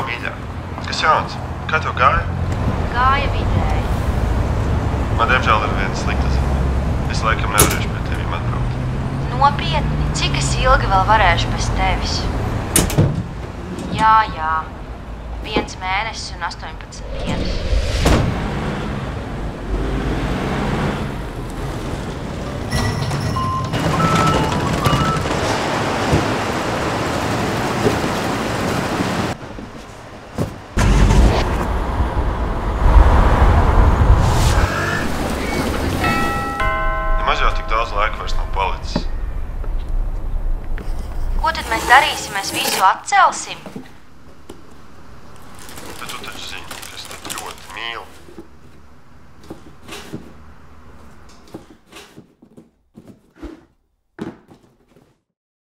mīļā. Kas jauns? Kā tev gāja? Gāja vidēji. Man, diemžēl, ir viena slikta ziņa. Es laikam nevarēšu pie tevīm atbraukt. Nopietni, cik es ilgi vēl varēšu bez tevis? Jā. 1 mēnesis un 18 dienas. Nemaz jau tik daudz laika vairs nav palicis. Ko tad mēs darīsim? Mēs visu atcelsim? Bet tu taču zini, ka es tevi ļoti mīlu.